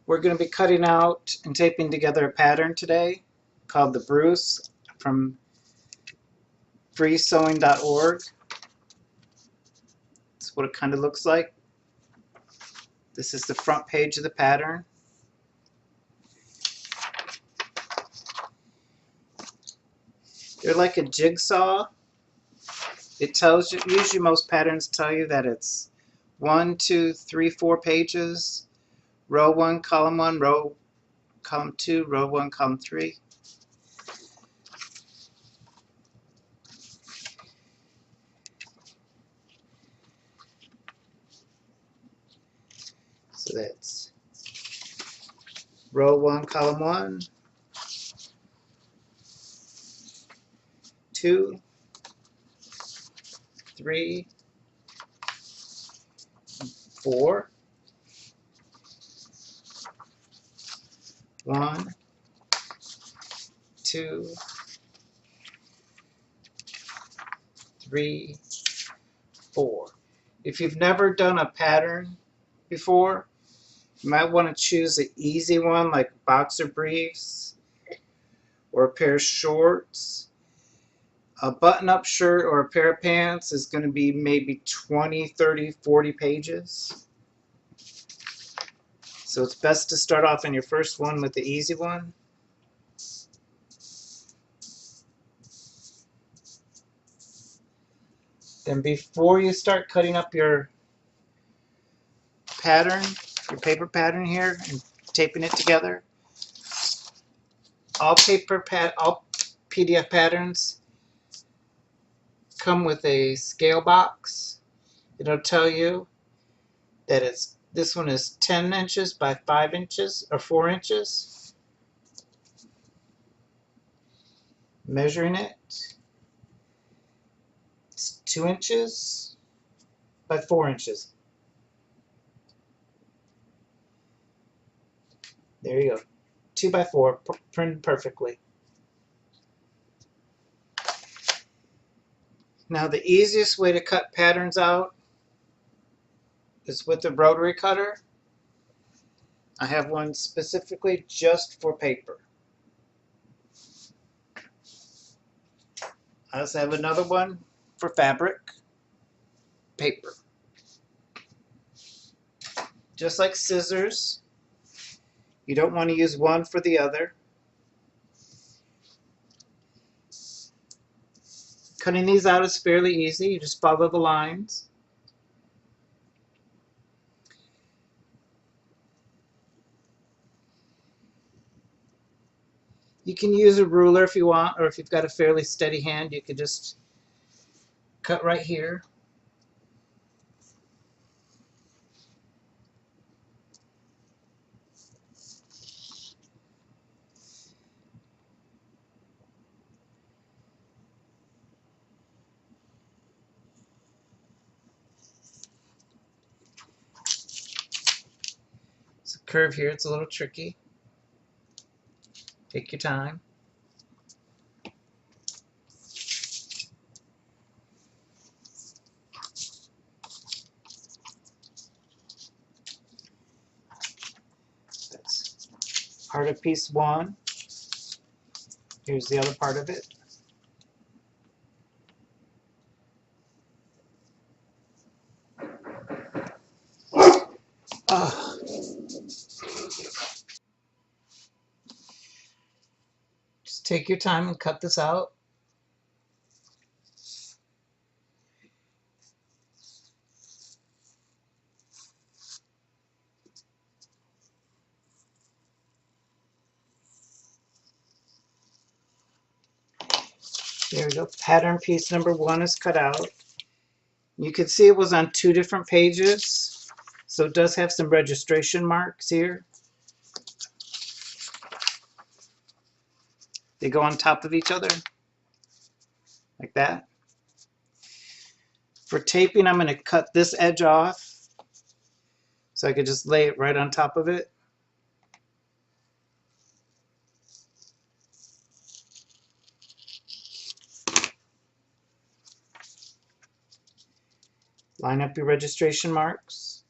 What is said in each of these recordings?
We're going to be cutting out and taping together a pattern today called the Bruce from freesewing.org. That's what it kind of looks like. This is the front page of the pattern. They're like a jigsaw. It tells you, usually most patterns tell you that it's 1, 2, 3, 4 pages, row 1, column 1, row column 2, row 1, column 3. So that's row 1, column 1, 2, 3, 4, 1, 2, 3, 4. If you've never done a pattern before, you might want to choose an easy one like boxer briefs or a pair of shorts. A button-up shirt or a pair of pants is going to be maybe 20, 30, 40 pages. So it's best to start off in your first one with the easy one. Then before you start cutting up your pattern, your paper pattern here, and taping it together, all PDF patterns come with a scale box. It'll tell you that this one is 10 inches by 5 inches or 4 inches. Measuring it, it's 2 inches by 4 inches. There you go. 2 by 4, printed perfectly. Now the easiest way to cut patterns out is with a rotary cutter. I have one specifically just for paper. I also have another one for fabric, paper. Just like scissors, you don't want to use one for the other. Cutting these out is fairly easy. You just follow the lines. You can use a ruler if you want, or if you've got a fairly steady hand, you could just cut right here. It's a curve here, it's a little tricky. Take your time. That's part of piece one. Here's the other part of it. Oh. Just take your time and cut this out. There we go. Pattern piece number one is cut out. You can see it was on 2 different pages, so it does have some registration marks here. They go on top of each other, like that. For taping, I'm going to cut this edge off, so I could just lay it right on top of it. Line up your registration marks.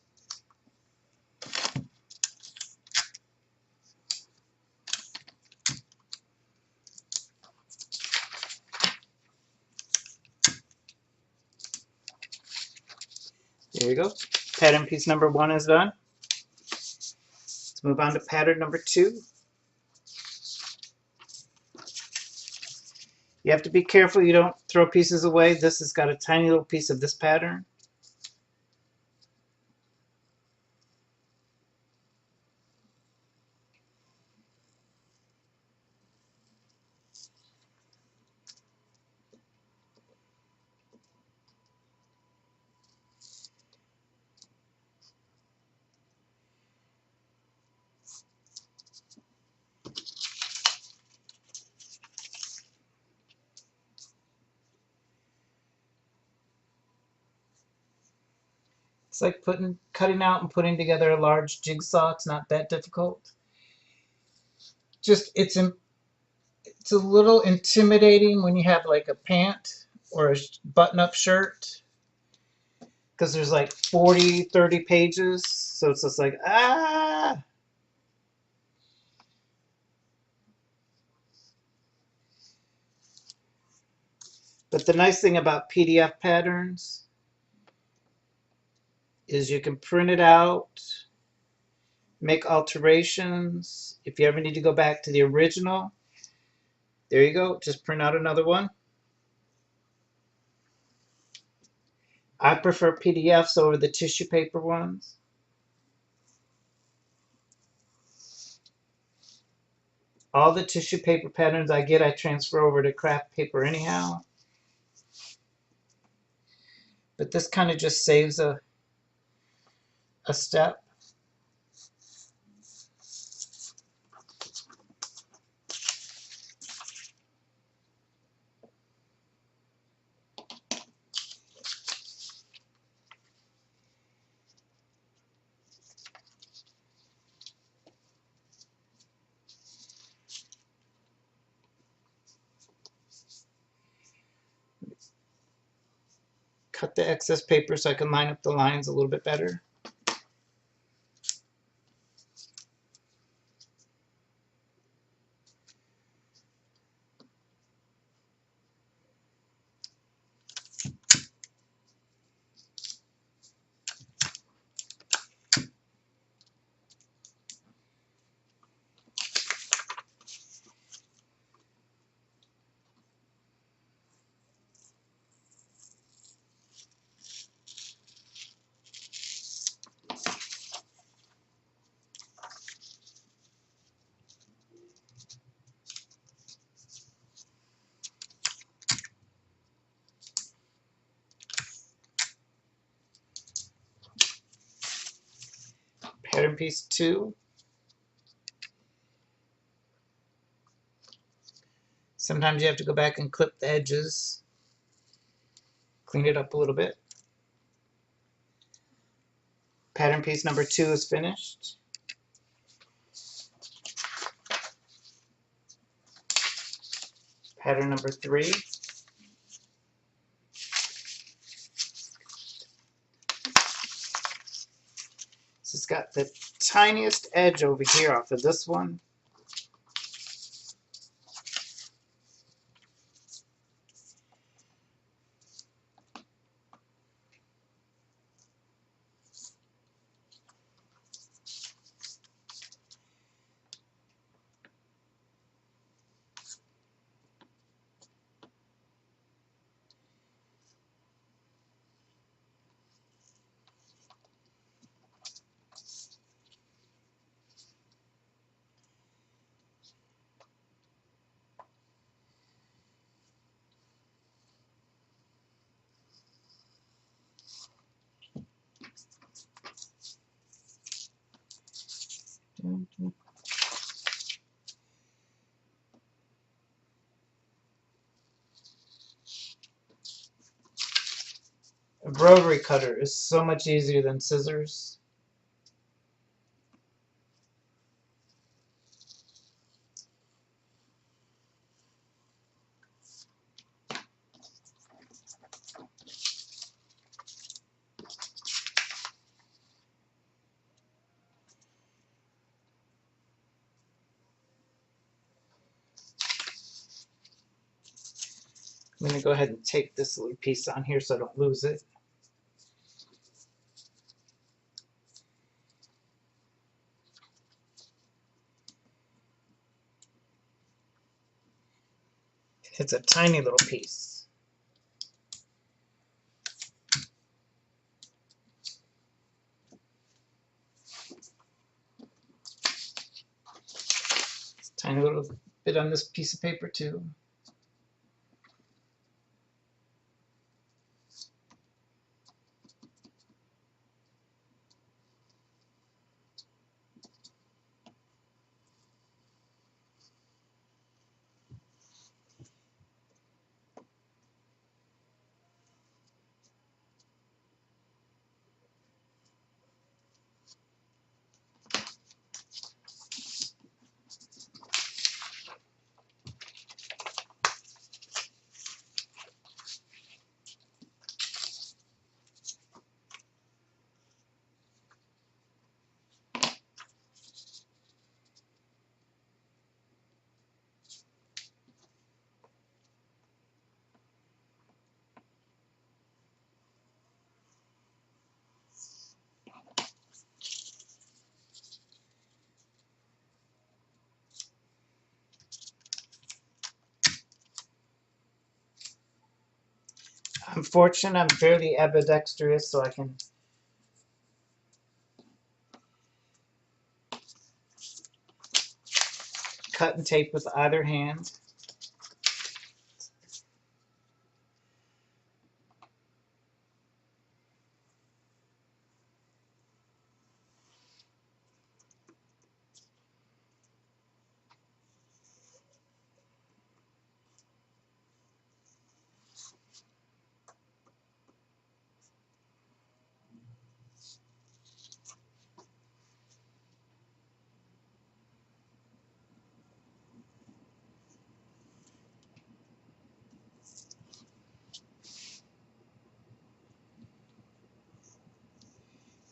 There you go. Pattern piece number 1 is done. Let's move on to pattern number 2. You have to be careful you don't throw pieces away. This has got a tiny little piece of this pattern. It's like cutting out and putting together a large jigsaw. It's not that difficult. Just it's a little intimidating when you have like a pant or a button-up shirt because there's like 40, 30 pages. So it's just like, ah! But the nice thing about PDF patterns is you can print it out, make alterations. If you ever need to go back to the original, there you go. Just print out another one. I prefer PDFs over the tissue paper ones. All the tissue paper patterns I get, I transfer over to craft paper anyhow. But this kind of just saves a step. Cut the excess paper so I can line up the lines a little bit better. Pattern piece 2. Sometimes you have to go back and clip the edges, clean it up a little bit. Pattern piece number 2 is finished. Pattern number 3. So it's got the tiniest edge over here off of this one. A rotary cutter is so much easier than scissors. I'm going to go ahead and take this little piece on here so I don't lose it. It's a tiny little piece. It's a tiny little bit on this piece of paper too. I'm fortunate I'm fairly ambidextrous, so I can cut and tape with either hand.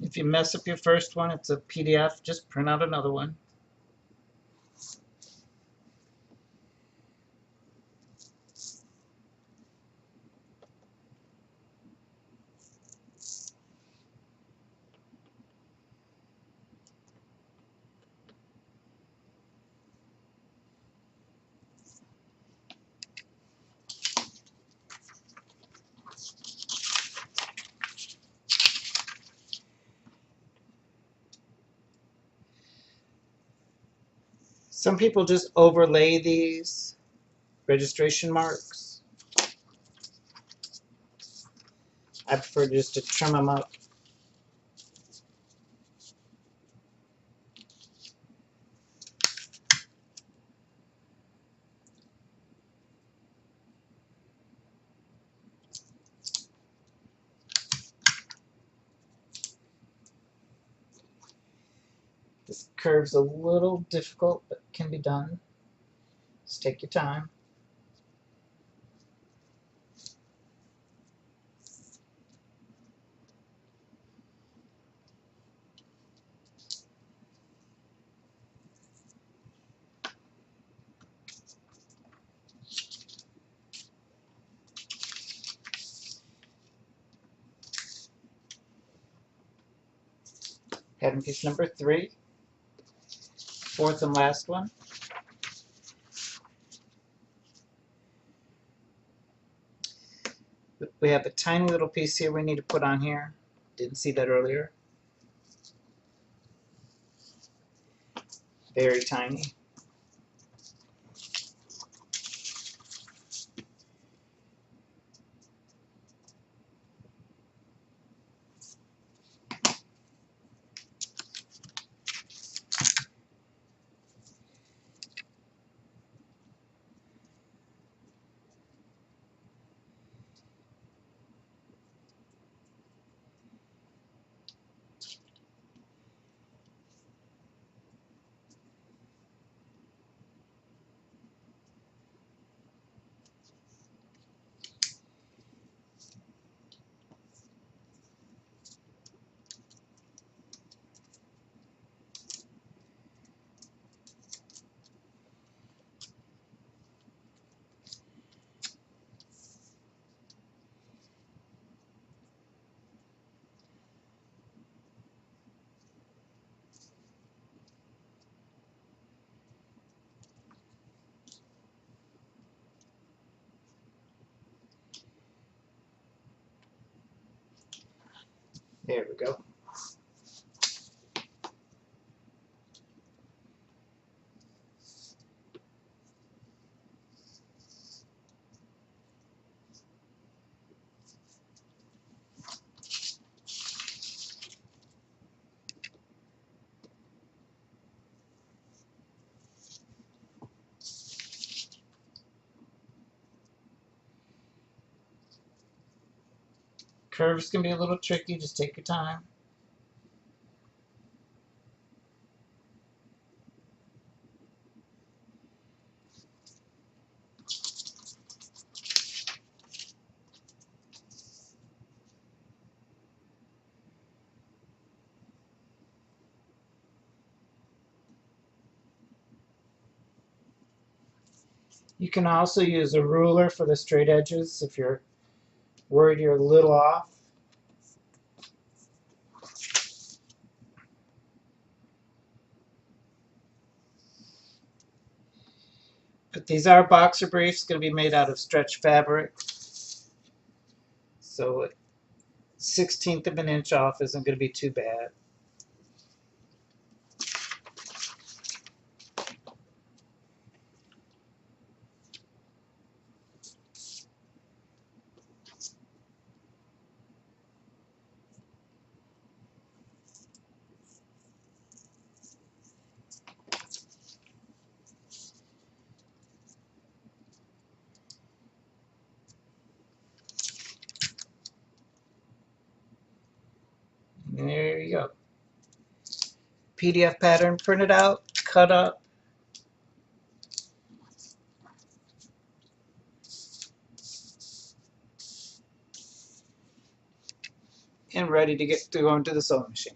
If you mess up your first one, it's a PDF, just print out another one. Some people just overlay these registration marks. I prefer just to trim them up. This curve's a little difficult, but can be done. Just take your time. Pattern piece number 3, fourth and last one. We have a tiny little piece here we need to put on here. Didn't see that earlier. Very tiny. There we go. Curves can be a little tricky, just take your time. You can also use a ruler for the straight edges if you're worried you're a little off. But these are boxer briefs, going to be made out of stretch fabric. So 1/16 of an inch off isn't going to be too bad. And there you go. PDF pattern printed out, cut up, and ready to go into the sewing machine.